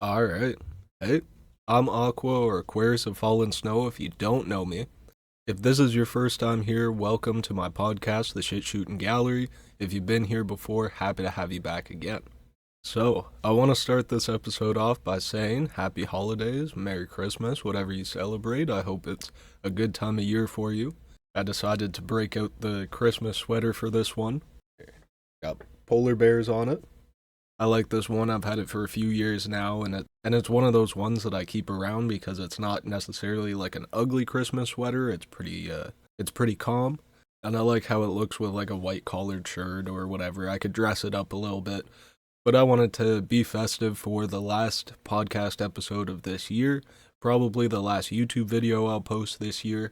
Alright. Hey, I'm Aqua or Aquarius of Fallen Snow if you don't know me. If this is your first time here, welcome to my podcast, The Shit Shooting Gallery. If you've been here before, happy to have you back again. So, I want to start this episode off by saying Happy Holidays, Merry Christmas, whatever you celebrate. I hope it's a good time of year for you. I decided to break out the Christmas sweater for this one. Got polar bears on it. I like this one. I've had it for a few years now, and it's one of those ones that I keep around because it's not necessarily like an ugly Christmas sweater. It's pretty calm, and I like how it looks with like a white collared shirt or whatever. I could dress it up a little bit, but I wanted to be festive for the last podcast episode of this year, probably the last YouTube video I'll post this year.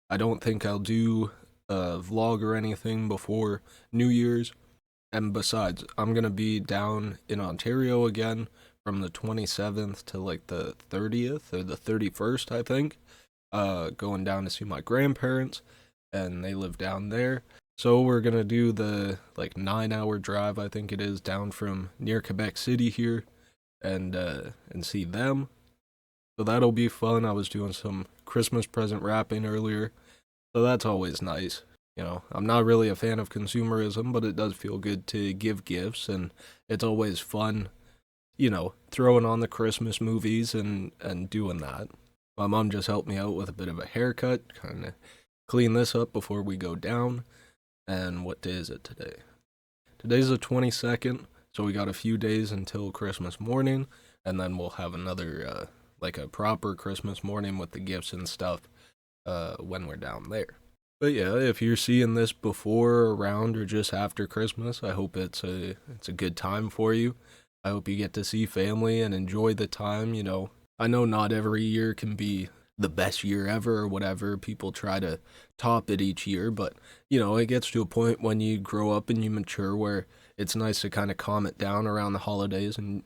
I don't think I'll do a vlog or anything before New Year's. And besides, I'm going to be down in Ontario again from the 27th to like the 30th or the 31st, I think. Going down to see my grandparents, and they live down there. So we're going to do the like 9-hour drive, I think it is, down from near Quebec City here and see them. So that'll be fun. I was doing some Christmas present wrapping earlier, so that's always nice. I'm not really a fan of consumerism, but it does feel good to give gifts, and it's always fun, throwing on the Christmas movies and doing that. My mom just helped me out with a bit of a haircut, kind of clean this up before we go down. And what day is it today? Today's the 22nd, so we got a few days until Christmas morning, and then we'll have another, like a proper Christmas morning with the gifts and stuff, when we're down there. But yeah, if you're seeing this before, around, or just after Christmas, I hope it's a good time for you. I hope you get to see family and enjoy the time. I know not every year can be the best year ever or whatever. People try to top it each year, but it gets to a point when you grow up and you mature where it's nice to kind of calm it down around the holidays and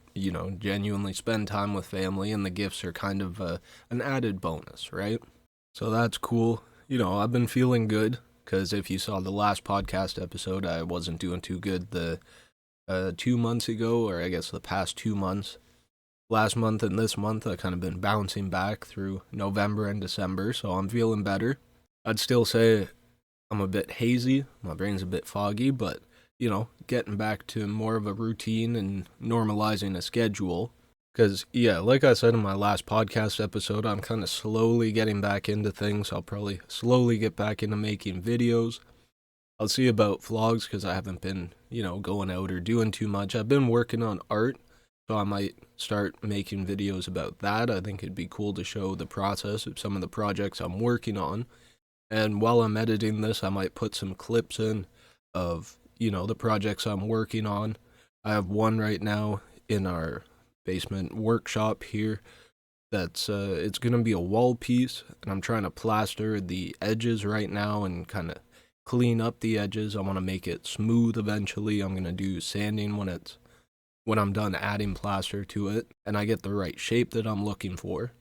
genuinely spend time with family, and the gifts are kind of an added bonus, right? So that's cool. I've been feeling good, because if you saw the last podcast episode, I wasn't doing too good the 2 months ago, or I guess the past 2 months. Last month and this month, I've kind of been bouncing back through November and December, so I'm feeling better. I'd still say I'm a bit hazy, my brain's a bit foggy, but, getting back to more of a routine and normalizing a schedule. Because, yeah, like I said in my last podcast episode, I'm kind of slowly getting back into things. I'll probably slowly get back into making videos. I'll see about vlogs because I haven't been, going out or doing too much. I've been working on art, so I might start making videos about that. I think it'd be cool to show the process of some of the projects I'm working on. And while I'm editing this, I might put some clips in of, the projects I'm working on. I have one right now in our basement workshop here that's it's gonna be a wall piece, and I'm trying to plaster the edges right now and kind of clean up the edges. I want to make it smooth eventually. I'm gonna do sanding when I'm done adding plaster to it and I get the right shape that I'm looking for.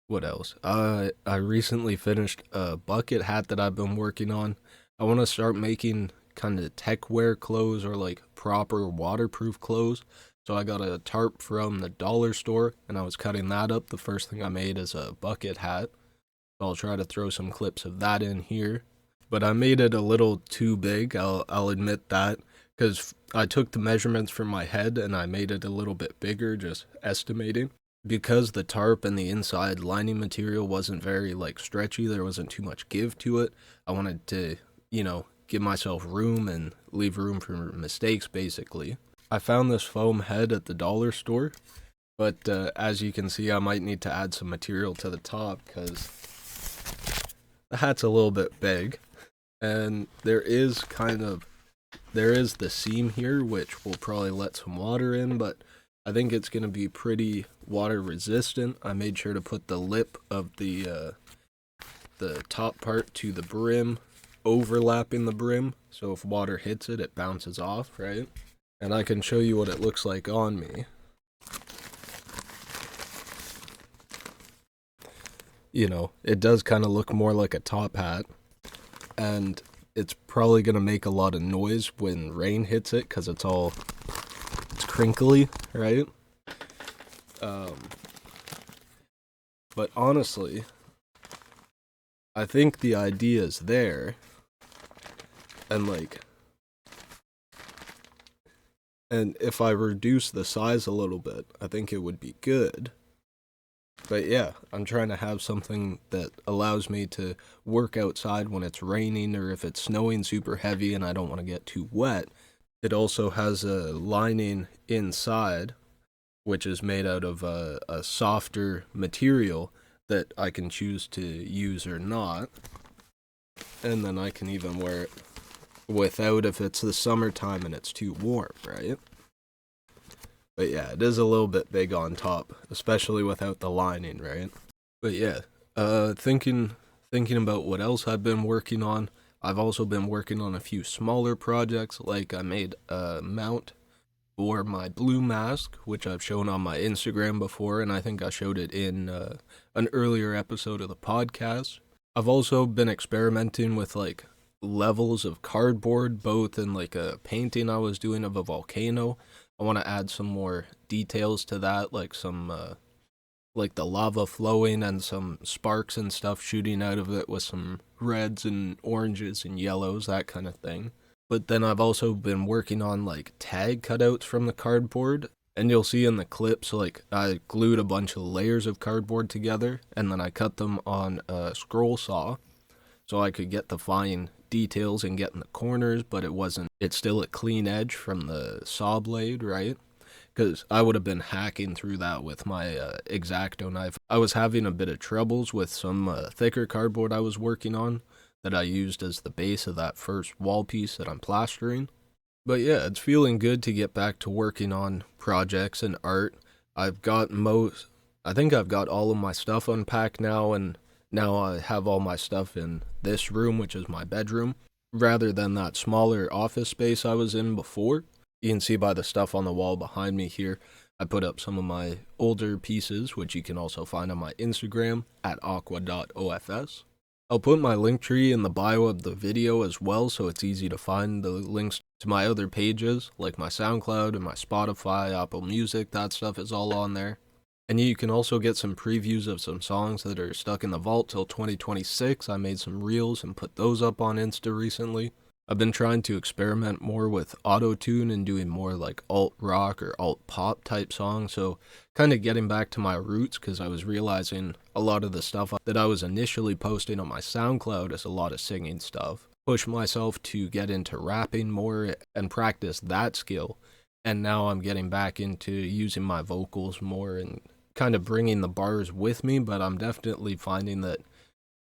What else? I recently finished a bucket hat that I've been working on. I want to start making kind of tech wear clothes, or like proper waterproof clothes. So I got a tarp from the dollar store, and I was cutting that up. The first thing I made is a bucket hat. So I'll try to throw some clips of that in here. But I made it a little too big, I'll admit that, because I took the measurements from my head and I made it a little bit bigger, just estimating. Because the tarp and the inside lining material wasn't very stretchy, there wasn't too much give to it. I wanted to, give myself room and leave room for mistakes, basically. I found this foam head at the dollar store, but as you can see, I might need to add some material to the top because the hat's a little bit big, and there is the seam here, which will probably let some water in, but I think it's going to be pretty water resistant. I made sure to put the lip of the top part to the brim, overlapping the brim, so if water hits it, it bounces off, right? And I can show you what it looks like on me. It does kind of look more like a top hat. And it's probably going to make a lot of noise when rain hits it because it's crinkly, right? Um, but honestly, I think the idea is there, and and if I reduce the size a little bit, I think it would be good. But yeah, I'm trying to have something that allows me to work outside when it's raining or if it's snowing super heavy and I don't want to get too wet. It also has a lining inside, which is made out of a softer material that I can choose to use or not. And then I can even wear it without if it's the summertime and it's too warm, right? But yeah, it is a little bit big on top, especially without the lining, right? But yeah, thinking about what else I've been working on. I've also been working on a few smaller projects, like I made a mount for my blue mask, which I've shown on my Instagram before, and I think I showed it in an earlier episode of the podcast. I've also been experimenting with like levels of cardboard, both in like a painting I was doing of a volcano. I want to add some more details to that, like some like the lava flowing and some sparks and stuff shooting out of it with some reds and oranges and yellows, that kind of thing. But then I've also been working on like tag cutouts from the cardboard. And you'll see in the clips, like I glued a bunch of layers of cardboard together and then I cut them on a scroll saw so I could get the fine details and get in the corners, but it's still a clean edge from the saw blade, right? Because I would have been hacking through that with my X-Acto knife. I was having a bit of troubles with some thicker cardboard I was working on that I used as the base of that first wall piece that I'm plastering. But yeah, it's feeling good to get back to working on projects and art. I've got most, I think I've got all of my stuff unpacked now, and now I have all my stuff in this room, which is my bedroom, rather than that smaller office space I was in before. You can see by the stuff on the wall behind me here, I put up some of my older pieces, which you can also find on my Instagram at Aqua.ofs. I'll put my link tree in the bio of the video as well, so it's easy to find the links to my other pages, like my SoundCloud and my Spotify, Apple Music. That stuff is all on there. And you can also get some previews of some songs that are stuck in the vault till 2026. I made some reels and put those up on Insta recently. I've been trying to experiment more with auto-tune and doing more like alt-rock or alt-pop type songs, so kind of getting back to my roots, because I was realizing a lot of the stuff that I was initially posting on my SoundCloud is a lot of singing stuff. Push myself to get into rapping more and practice that skill, and now I'm getting back into using my vocals more and kind of bringing the bars with me, but I'm definitely finding that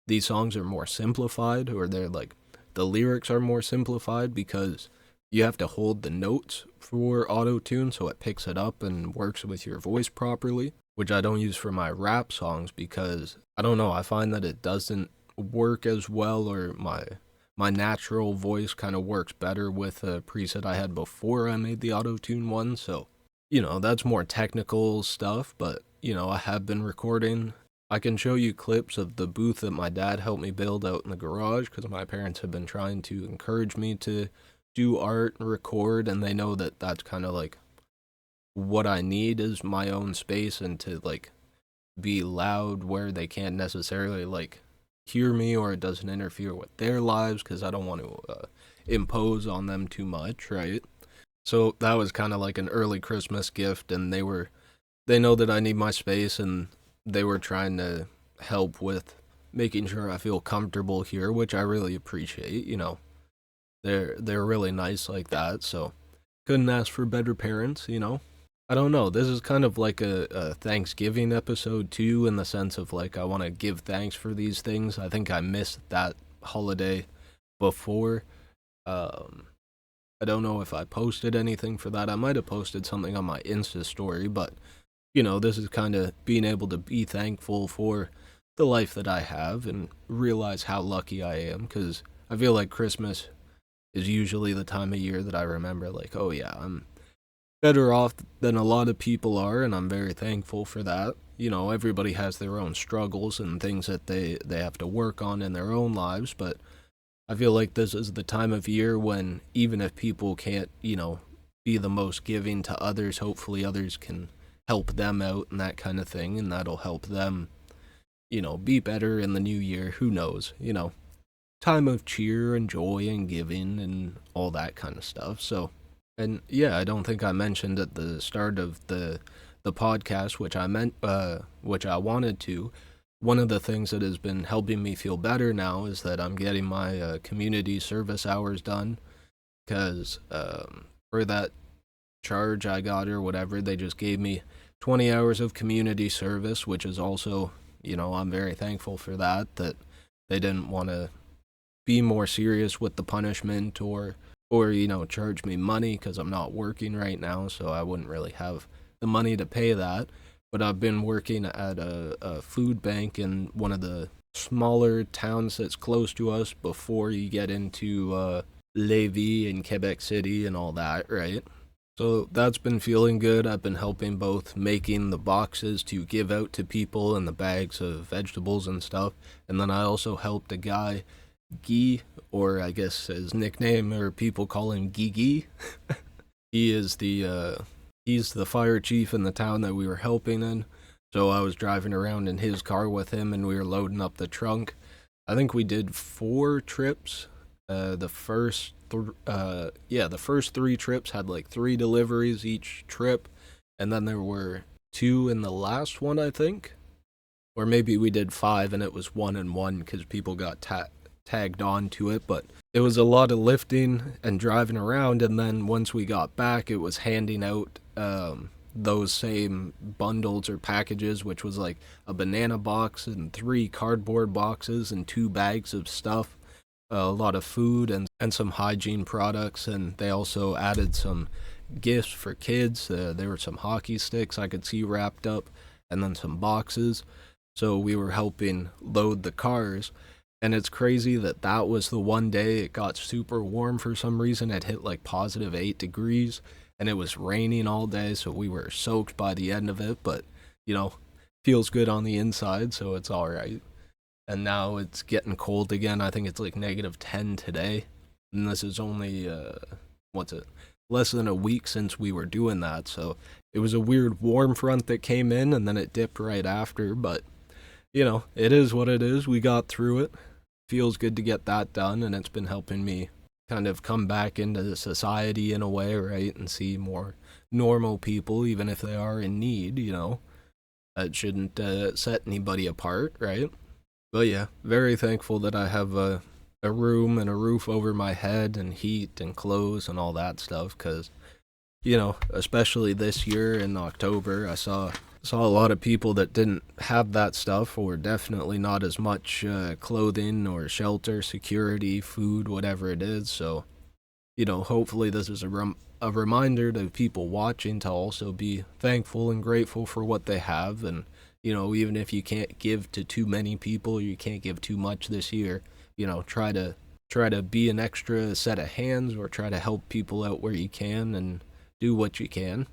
these songs are more simplified, or they're like the lyrics are more simplified because you have to hold the notes for auto-tune so it picks it up and works with your voice properly, which I don't use for my rap songs because I don't know, I find that it doesn't work as well, or my natural voice kind of works better with a preset I had before I made the auto-tune one. So, that's more technical stuff, but I have been recording. I can show you clips of the booth that my dad helped me build out in the garage, because my parents have been trying to encourage me to do art and record, and they know that that's kind of like what I need is my own space, and to like be loud where they can't necessarily like hear me, or it doesn't interfere with their lives, because I don't want to impose on them too much, right? So that was kind of like an early Christmas gift, and they know that I need my space, and they were trying to help with making sure I feel comfortable here, which I really appreciate. They're really nice like that, so couldn't ask for better parents. I don't know. This is kind of like a Thanksgiving episode too, in the sense of like I want to give thanks for these things. I think I missed that holiday before. I don't know if I posted anything for that. I might have posted something on my Insta story, but this is kind of being able to be thankful for the life that I have and realize how lucky I am, because I feel like Christmas is usually the time of year that I remember, like, oh yeah, I'm better off than a lot of people are, and I'm very thankful for that. Everybody has their own struggles and things that they have to work on in their own lives, but I feel like this is the time of year when even if people can't, be the most giving to others, hopefully others can help them out and that kind of thing, and that'll help them, be better in the new year. Who knows? Time of cheer and joy and giving and all that kind of stuff. So, and yeah, I don't think I mentioned at the start of the podcast, which I wanted to. One of the things that has been helping me feel better now is that I'm getting my community service hours done, because for that charge I got or whatever, they just gave me 20 hours of community service, which is also, I'm very thankful for that they didn't want to be more serious with the punishment, or charge me money, because I'm not working right now, so I wouldn't really have the money to pay that. But I've been working at a food bank in one of the smaller towns that's close to us before you get into Lévis and Quebec City and all that, right? So that's been feeling good. I've been helping both making the boxes to give out to people and the bags of vegetables and stuff. And then I also helped a guy, Guy, or I guess his nickname, or people call him Gigi. He is he's the fire chief in the town that we were helping in. So I was driving around in his car with him, and we were loading up the trunk. I think we did 4 trips. The first 3 trips had like 3 deliveries each trip, and then there were 2 in the last one, I think. Or maybe we did 5 and it was 1 and 1 because people got tagged on to it. But it was a lot of lifting and driving around, and then once we got back, it was handing out those same bundles or packages, which was like a banana box and 3 cardboard boxes and 2 bags of stuff, a lot of food and some hygiene products. And they also added some gifts for kids. There were some hockey sticks I could see wrapped up, and then some boxes. So we were helping load the cars. And it's crazy that was the one day it got super warm for some reason. It hit like positive 8 degrees, and it was raining all day, so we were soaked by the end of it. But, feels good on the inside, so it's all right. And now it's getting cold again. I think it's like -10 today. And this is only, less than a week since we were doing that. So it was a weird warm front that came in, and then it dipped right after. But, it is what it is. We got through it. Feels good to get that done, and it's been helping me kind of come back into society in a way, right? And see more normal people, even if they are in need, That shouldn't set anybody apart, right? But yeah, very thankful that I have a room and a roof over my head and heat and clothes and all that stuff, because, especially this year in October, I saw a lot of people that didn't have that stuff, or definitely not as much clothing or shelter, security, food, whatever it is. So, hopefully this is a reminder to people watching to also be thankful and grateful for what they have. And, even if you can't give to too many people, or you can't give too much this year, try to be an extra set of hands, or try to help people out where you can and do what you can.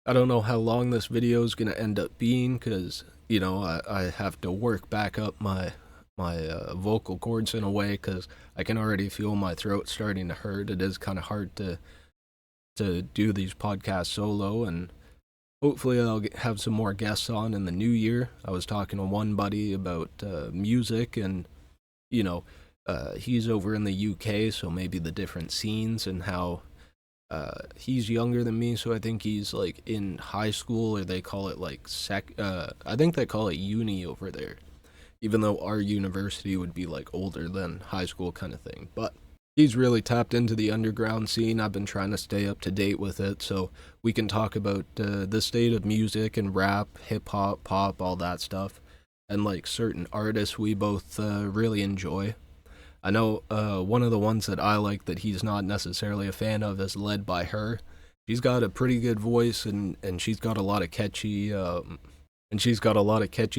I don't know how long this video is going to end up being, because, I have to work back up my vocal cords in a way, because I can already feel my throat starting to hurt. It is kind of hard to do these podcasts solo, and hopefully I'll have some more guests on in the new year. I was talking to one buddy about music, and, he's over in the UK, so maybe the different scenes and how he's younger than me, so I think he's like in high school, or they call it like I think they call it uni over there, even though our university would be like older than high school kind of thing. But he's really tapped into the underground scene. I've been trying to stay up to date with it, so we can talk about the state of music and rap, hip hop, pop, all that stuff, and like certain artists we both really enjoy. I know one of the ones that I like that he's not necessarily a fan of is Led by Her. She's got a pretty good voice, and she's got a lot of catchy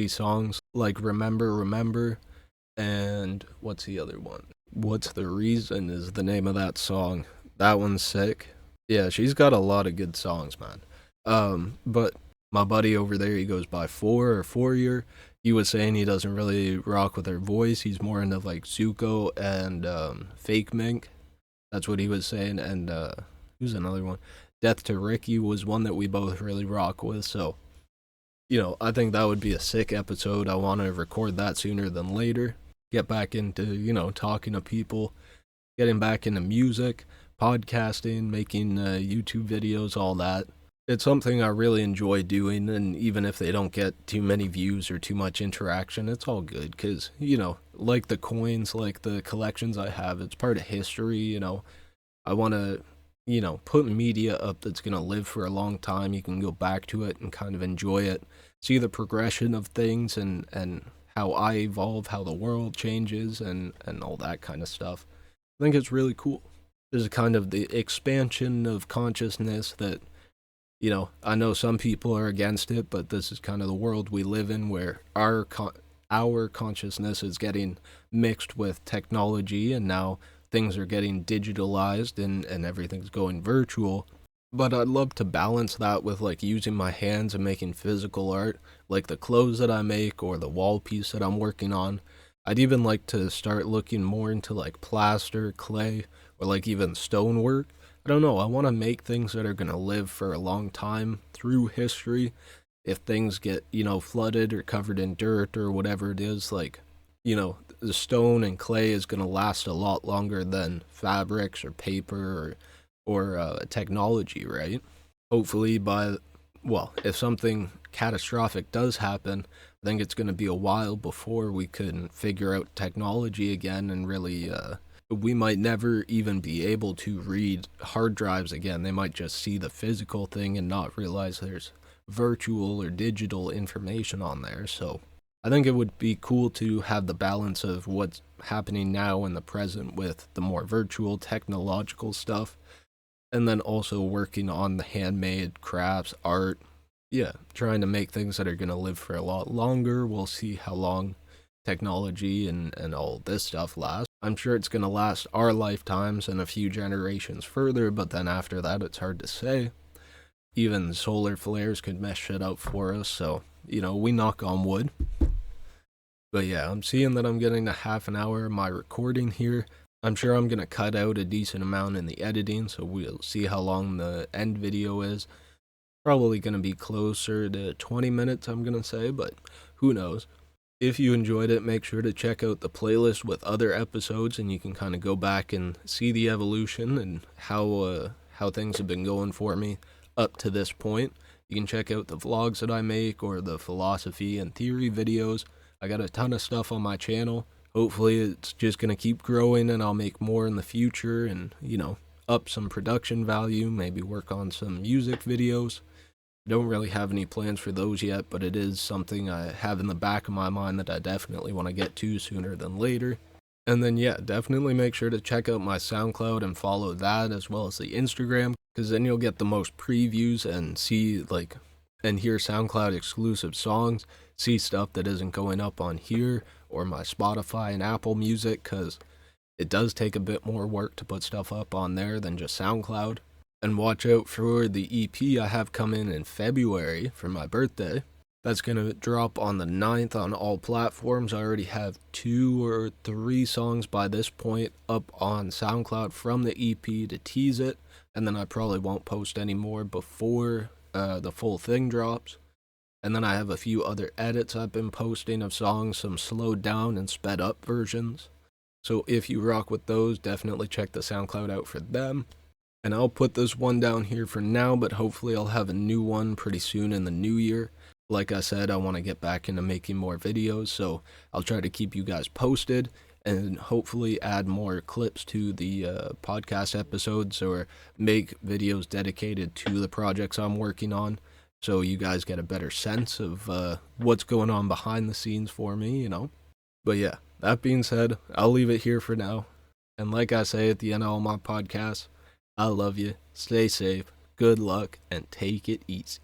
songs like Remember Remember, and what's the other one? What's the Reason is the name of that song. That one's sick. Yeah, she's got a lot of good songs, man. But my buddy over there, he goes by Fourier. He was saying he doesn't really rock with her voice. He's more into like Zuko and Fake Mink. That's what he was saying. And who's another one? Death to Ricky was one that we both really rock with. So I think that would be a sick episode. I want to record that sooner than later. Get back into, talking to people, getting back into music, podcasting, making YouTube videos, all that. It's something I really enjoy doing, and even if they don't get too many views or too much interaction, it's all good because, like the coins, like the collections I have, it's part of history. I want to, put media up that's going to live for a long time. You can go back to it and kind of enjoy it, see the progression of things and how I evolve, how the world changes, and all that kind of stuff. I think it's really cool. This is kind of the expansion of consciousness that, I know some people are against it, but this is kind of the world we live in where our consciousness is getting mixed with technology, and now things are getting digitalized and everything's going virtual. But I'd love to balance that with like using my hands and making physical art, like the clothes that I make or the wall piece that I'm working on. I'd even like to start looking more into like plaster, clay, or like even stonework. I don't know, I want to make things that are going to live for a long time through history. If things get, flooded or covered in dirt or whatever it is, like, the stone and clay is going to last a lot longer than fabrics or paper or technology, right? Hopefully if something catastrophic does happen, I think it's going to be a while before we can figure out technology again and really, we might never even be able to read hard drives again. They might just see the physical thing and not realize there's virtual or digital information on there. So I think it would be cool to have the balance of what's happening now in the present with the more virtual technological stuff, and then also working on the handmade crafts, art. Yeah, trying to make things that are going to live for a lot longer. We'll see how long technology and all this stuff lasts. I'm sure it's going to last our lifetimes and a few generations further, but then after that, it's hard to say. Even solar flares could mess shit up for us, so, we knock on wood. But yeah, I'm seeing that I'm getting a half an hour of my recording here. I'm sure I'm going to cut out a decent amount in the editing, so we'll see how long the end video is. Probably going to be closer to 20 minutes, I'm going to say, but who knows. If you enjoyed it, make sure to check out the playlist with other episodes, and you can kind of go back and see the evolution and how things have been going for me up to this point. You can check out the vlogs that I make or the philosophy and theory videos. I got a ton of stuff on my channel. Hopefully it's just going to keep growing and I'll make more in the future and, up some production value, maybe work on some music videos. Don't really have any plans for those yet, but it is something I have in the back of my mind that I definitely want to get to sooner than later. And then yeah, definitely make sure to check out my SoundCloud and follow that as well as the Instagram, because then you'll get the most previews and see and hear SoundCloud exclusive songs, see stuff that isn't going up on here or my Spotify and Apple Music, because it does take a bit more work to put stuff up on there than just SoundCloud. And watch out for the EP I have coming in February for my birthday. That's going to drop on the 9th on all platforms. I already have 2 or 3 songs by this point up on SoundCloud from the EP to tease it. And then I probably won't post any more before the full thing drops. And then I have a few other edits I've been posting of songs, some slowed down and sped up versions. So if you rock with those, definitely check the SoundCloud out for them. And I'll put this one down here for now, but hopefully I'll have a new one pretty soon in the new year. Like I said, I want to get back into making more videos, so I'll try to keep you guys posted and hopefully add more clips to the podcast episodes or make videos dedicated to the projects I'm working on so you guys get a better sense of what's going on behind the scenes for me, But yeah, that being said, I'll leave it here for now. And like I say at the end of all my podcasts, I love you, stay safe, good luck, and take it easy.